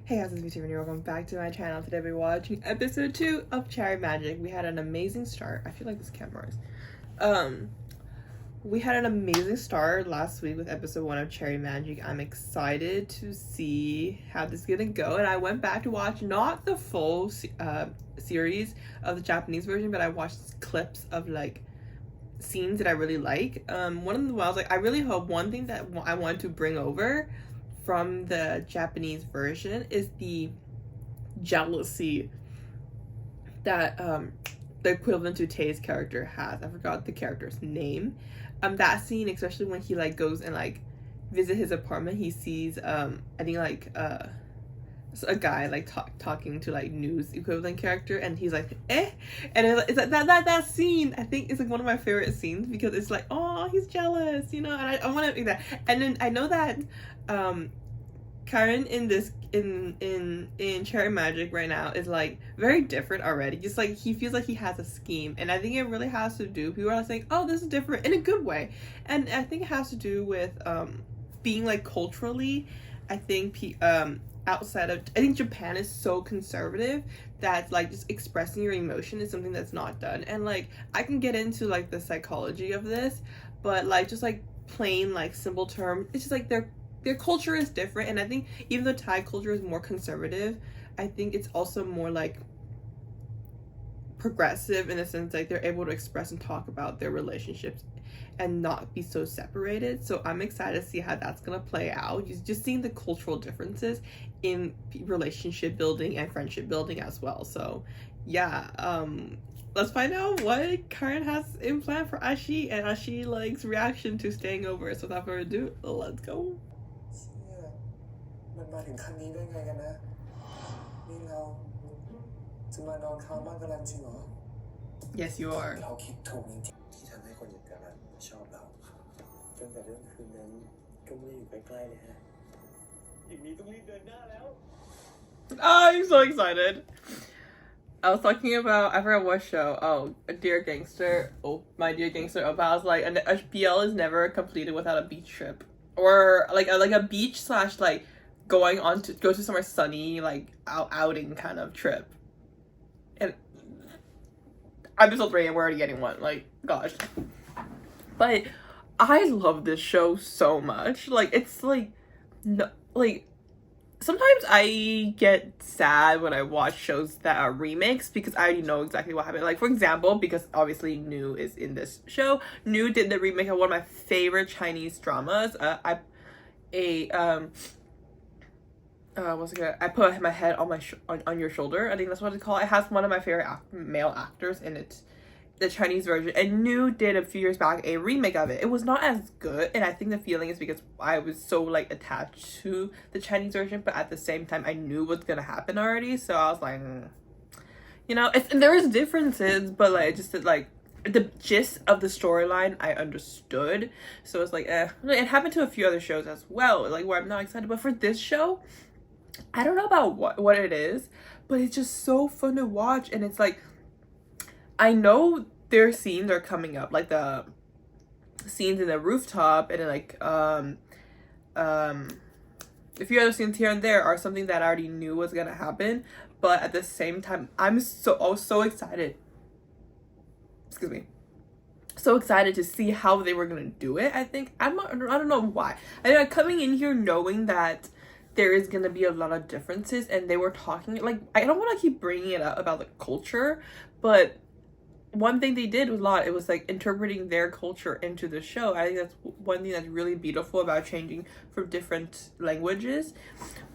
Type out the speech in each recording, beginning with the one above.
Hey guys, it's me Tiffany. Welcome back to my channel. Today we're watching episode 2 of Cherry Magic. We had an amazing start. I feel like this camera is. We had an amazing start last week with episode 1 of Cherry Magic. I'm excited to see how this is gonna go. And I went back to watch not the full series of the Japanese version, but I watched clips of like scenes that I really like. One of them I was like, I really hope one thing that I want to bring over from the Japanese version is the jealousy that the equivalent to Tay's character has. I forgot the character's name. That scene, especially when he like goes and like visit his apartment, he sees I think like a guy like talking to like news equivalent character, and he's like and it's like that scene I think is like one of my favorite scenes, because it's like, oh, he's jealous, you know, and I want to make that. And then I know that Karan in this in Cherry Magic right now is like very different already. Just like he feels like he has a scheme, and I think it really has to do, people are saying, oh, this is different in a good way, and I think it has to do with being like culturally, I think outside of, I think Japan is so conservative that like just expressing your emotion is something that's not done. And like I can get into like the psychology of this, but like just like plain like simple term, it's just like their culture is different. And I think even though Thai culture is more conservative, I think it's also more like progressive in the sense like they're able to express and talk about their relationships and not be so separated. So I'm excited to see how that's gonna play out. Just seeing the cultural differences in relationship building and friendship building as well. So yeah, let's find out what Karan has in plan for Achi and Achi like's reaction to staying over. So without further ado, let's go. มันมาถึงขั้นนี้ได้ไงกันนะนี่เราจะมานอนค้างบ้านกันจริงเหรอ Yes, you are. เราคิดถูกจริงๆที่ทำให้คนอย่างกันชอบเราตั้งแต่เรื่องคืนนั้นก็ไม่ได้อยู่ใกล้ๆเลยฮะอย่างนี้ต้องรีบเดินหน้าแล้ว I'm so excited. I was talking about, I forgot what show. Oh, Dear Gangster. Oh, My Dear Gangster. But I was like, a BL is never completed without a beach trip, or like a beach slash like going on to go to somewhere sunny, like outing kind of trip. And episode 3 and we're already getting one. Like, gosh. But I love this show so much. Like, it's like, no, like, sometimes I get sad when I watch shows that are remakes because I already know exactly what happened. Like, for example, because obviously Nu is in this show. Nu did the remake of one of my favorite Chinese dramas. I put my head on on your shoulder. I think that's what it's called. It has one of my favorite male actors in it, the Chinese version, and Nu did a few years back a remake of it. It was not as good, and I think the feeling is because I was so like attached to the Chinese version, but at the same time I knew what's gonna happen already, so I was like, you know, there is differences, but like just like the gist of the storyline I understood, so it's like it happened to a few other shows as well, like where I'm not excited, but for this show, I don't know about what it is, but it's just so fun to watch. And it's like, I know their scenes are coming up, like the scenes in the rooftop, and then like a few other scenes here and there are something that I already knew was gonna happen, but at the same time I'm so excited, excuse me, so excited to see how they were gonna do it. I don't know why. I think coming in here knowing that there is gonna be a lot of differences, and they were talking, like, I don't want to keep bringing it up about the culture, but one thing they did a lot, it was like interpreting their culture into the show. I think that's one thing that's really beautiful about changing from different languages.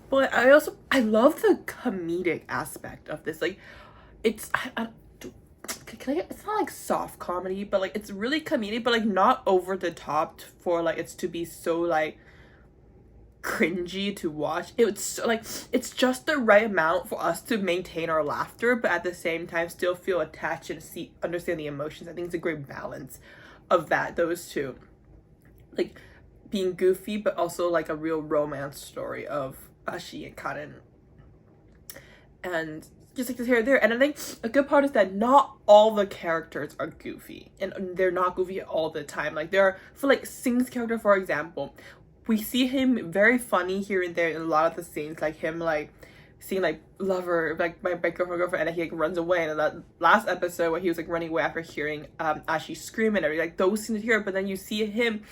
But I love the comedic aspect of this. Like, it's it's not like soft comedy, but like it's really comedic, but like not over the top for like it's to be so like cringy to watch. It's like it's just the right amount for us to maintain our laughter, but at the same time still feel attached and understand the emotions. I think it's a great balance of those two, like being goofy but also like a real romance story of Achi and Karan, and just like this here and there. And I think a good part is that not all the characters are goofy, and they're not goofy all the time. Like there are, for like Sing's character, for example, we see him very funny here and there in a lot of the scenes, like him like seeing like lover, like my girlfriend, and then he like runs away. And that last episode where he was like running away after hearing Achi scream and everything, like those scenes here. But then you see him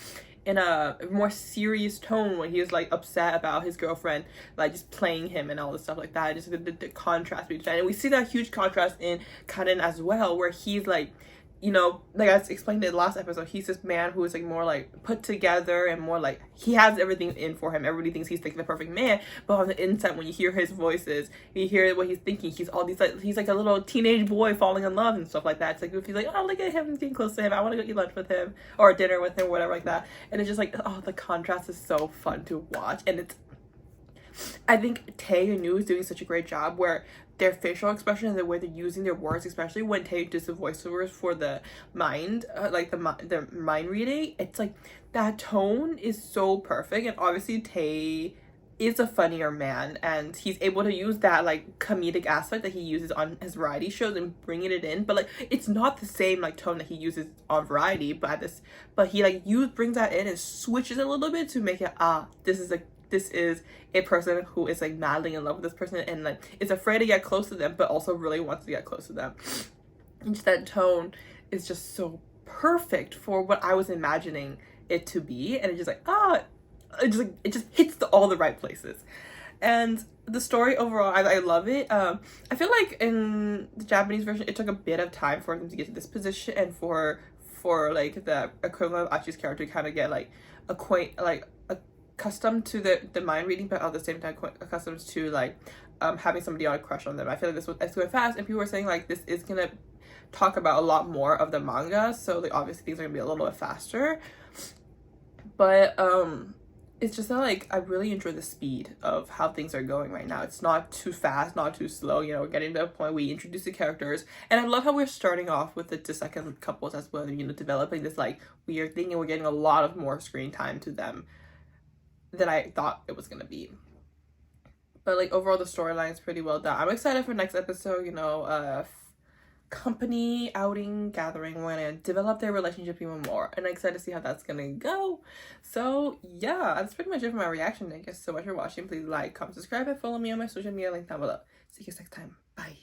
in a more serious tone when he was like upset about his girlfriend like just playing him and all this stuff like that. Just the contrast between that, and we see that huge contrast in Karan as well, where he's like, you know, like I explained in the last episode, he's this man who is like more like put together and more like he has everything in for him. Everybody thinks he's like the perfect man, but on the inside, when you hear his voices, you hear what he's thinking. He's all these like, he's like a little teenage boy falling in love and stuff like that. It's like if he's like, oh, look at him getting close to him, I want to go eat lunch with him or dinner with him, or whatever like that. And it's just like, oh, the contrast is so fun to watch. And it's, I think Tae and Nu is doing such a great job where their facial expression and the way they're using their words, especially when Tae does the voiceovers for the mind, like the mind reading, it's like that tone is so perfect. And obviously Tae is a funnier man, and he's able to use that like comedic aspect that he uses on his variety shows and bringing it in, but like it's not the same like tone that he uses on variety, but he like brings that in and switches it a little bit to make it this is a person who is like madly in love with this person and like is afraid to get close to them, but also really wants to get close to them. And just that tone is just so perfect for what I was imagining it to be, and it's just like it just hits all the right places. And the story overall, I love it. I feel like in the Japanese version, it took a bit of time for them to get to this position, and for like the equivalent of Achi's character to kind of get like accustomed to the mind reading, but at the same time accustomed to like having somebody on a crush on them. I feel like this went fast, and people were saying like this is gonna talk about a lot more of the manga, so like obviously things are gonna be a little bit faster. But it's just that like I really enjoy the speed of how things are going right now. It's not too fast, not too slow. You know, we're getting to a point we introduce the characters, and I love how we're starting off with the second couples as well. You know, developing this like weird thing, and we're getting a lot of more screen time to them than I thought it was gonna be. But like overall, the storyline is pretty well done. I'm excited for next episode. You know, company outing gathering, we're gonna develop their relationship even more, and I'm excited to see how that's gonna go. So yeah, that's pretty much it for my reaction. Thank you so much for watching. Please like, comment, subscribe, and follow me on my social media link down below. See you guys next time.